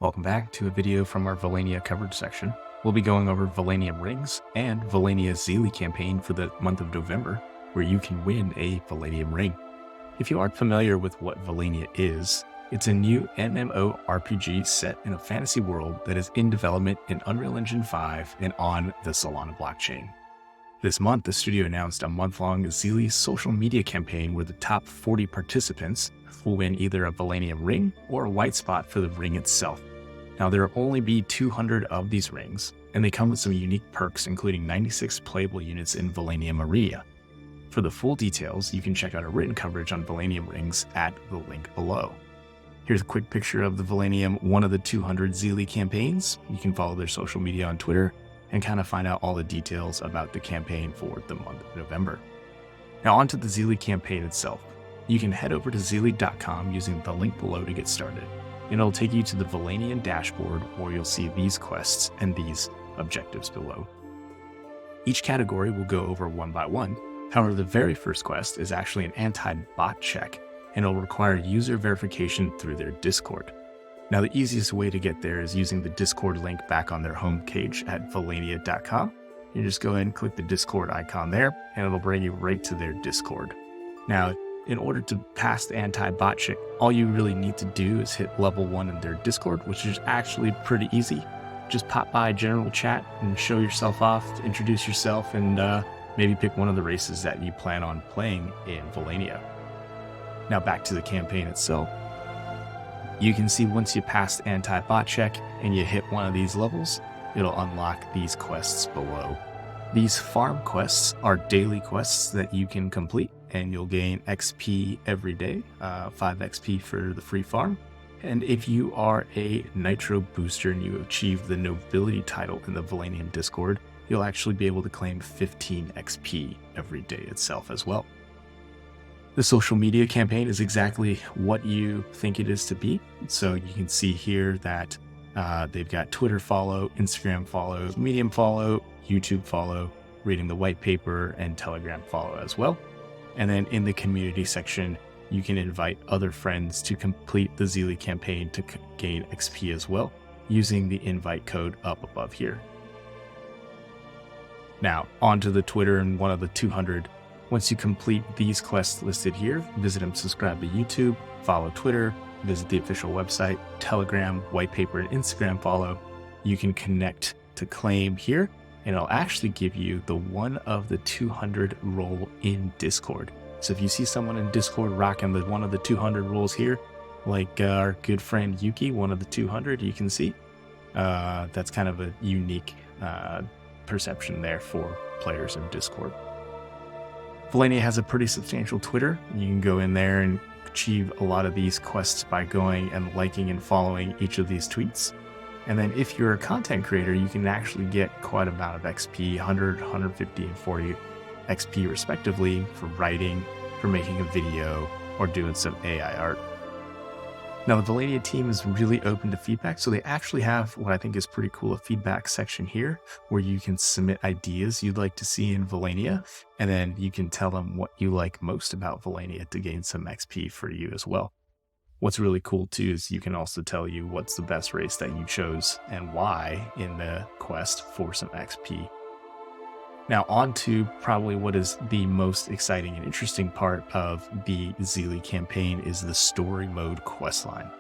Welcome back to a video from our Valannia coverage section. We'll be going over Valannium Rings and Valannia Zealy Campaign for the month of November, where you can win a Valannium Ring. If you aren't familiar with what Valannia is, it's a new MMORPG set in a fantasy world that is in development in Unreal Engine 5 and on the Solana blockchain. This month, the studio announced a month-long Zealy social media campaign where the top 40 participants will win either a Valannium Ring or a white spot for the ring itself. Now, there will only be 200 of these rings, and they come with some unique perks, including 96 playable units in Valannium Area. For the full details, you can check out our written coverage on Valannium Rings at the link below. Here's a quick picture of the Valannium, one of the 200 Zealy campaigns. You can follow their social media on Twitter and kind of find out all the details about the campaign for the month of November. Now, onto the Zealy campaign itself. You can head over to zealy.com using the link below to get started. It'll take you to the Valannian dashboard where you'll see these quests and these objectives below. Each category will go over one by one. However, the very first quest is actually an anti-bot check, and it'll require user verification through their Discord. Now, the easiest way to get there is using the Discord link back on their homepage at valannia.com. You just go ahead and click the Discord icon there, and it'll bring you right to their Discord. Now, in order to pass the anti-bot check, all you really need to do is hit level 1 in their Discord, which is actually pretty easy. Just pop by general chat and show yourself off, introduce yourself, and maybe pick one of the races that you plan on playing in Valannia. Now back to the campaign itself. You can see once you pass the anti-bot check and you hit one of these levels, it'll unlock these quests below. These farm quests are daily quests that you can complete, and you'll gain XP every day, 5 XP for the free farm. And if you are a Nitro booster and you achieve the nobility title in the Valannian Discord, you'll actually be able to claim 15 XP every day itself as well. The social media campaign is exactly what you think it is to be. So you can see here that they've got Twitter follow, Instagram follow, Medium follow, YouTube follow, reading the white paper, and Telegram follow as well. And then in the community section, you can invite other friends to complete the Zealy campaign to gain XP as well, using the invite code up above here. Now, onto the Twitter and one of the 200. Once you complete these quests listed here, visit and subscribe to YouTube, follow Twitter, visit the official website, Telegram, white paper, and Instagram follow. You can connect to claim here, and it'll actually give you the one of the 200 role in Discord. So if you see someone in Discord rocking the one of the 200 roles here, like our good friend Yuki, one of the 200, you can see, that's kind of a unique perception there for players in Discord. Valannia has a pretty substantial Twitter. You can go in there and achieve a lot of these quests by going and liking and following each of these tweets. And then if you're a content creator, you can actually get quite a amount of XP, 100, 150, and 40 XP respectively for writing, for making a video, or doing some AI art. Now, the Valannia team is really open to feedback, so they actually have what I think is pretty cool, a feedback section here where you can submit ideas you'd like to see in Valannia, and then you can tell them what you like most about Valannia to gain some XP for you as well. What's really cool too is you can also tell you what's the best race that you chose and why in the quest for some XP. Now on to probably what is the most exciting and interesting part of the Zealy campaign is the story mode questline.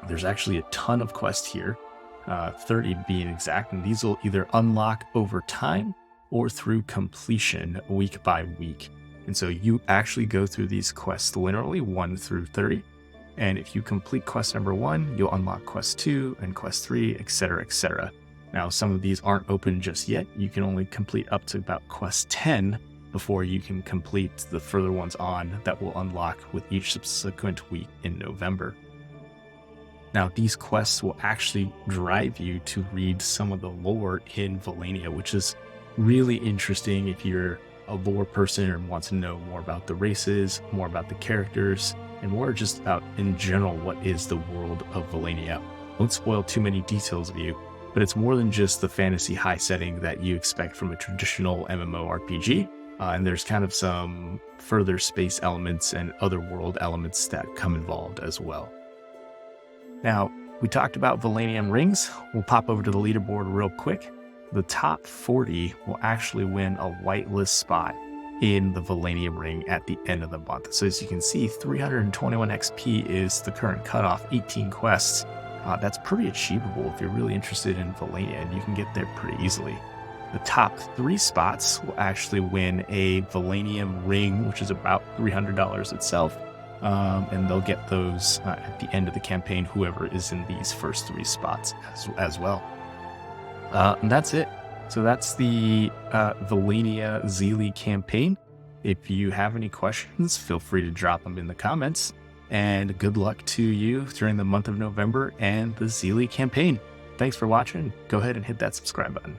There's actually a ton of quests here, 30 being exact, and these will either unlock over time or through completion week by week. And so you actually go through these quests linearly 1 through 30. And if you complete quest number 1, you'll unlock quest 2 and quest 3, etc., etc. Now, some of these aren't open just yet. You can only complete up to about quest 10 before you can complete the further ones on that will unlock with each subsequent week in November. Now, these quests will actually drive you to read some of the lore in Valannia, which is really interesting if you're a lore person and want to know more about the races, more about the characters, and more just about, in general, what is the world of Valannia. Won't spoil too many details of you, but it's more than just the fantasy high setting that you expect from a traditional MMORPG, and there's kind of some further space elements and other world elements that come involved as well. Now, We talked about Valannium Rings. We'll pop over to the leaderboard real quick. The top 40 will actually win a whitelist spot in the Valannium Ring at the end of the month. So as you can see, 321 XP is the current cutoff, 18 quests. That's pretty achievable if you're really interested in Valannia, and you can get there pretty easily. The top 3 spots will actually win a Valannium Ring, which is about $300 itself. And they'll get those at the end of the campaign, whoever is in these first 3 spots as well. And that's it. So that's the Valannia Zealy Campaign. If you have any questions, feel free to drop them in the comments. And good luck to you during the month of November and the Zealy Campaign. Thanks for watching. Go ahead and hit that subscribe button.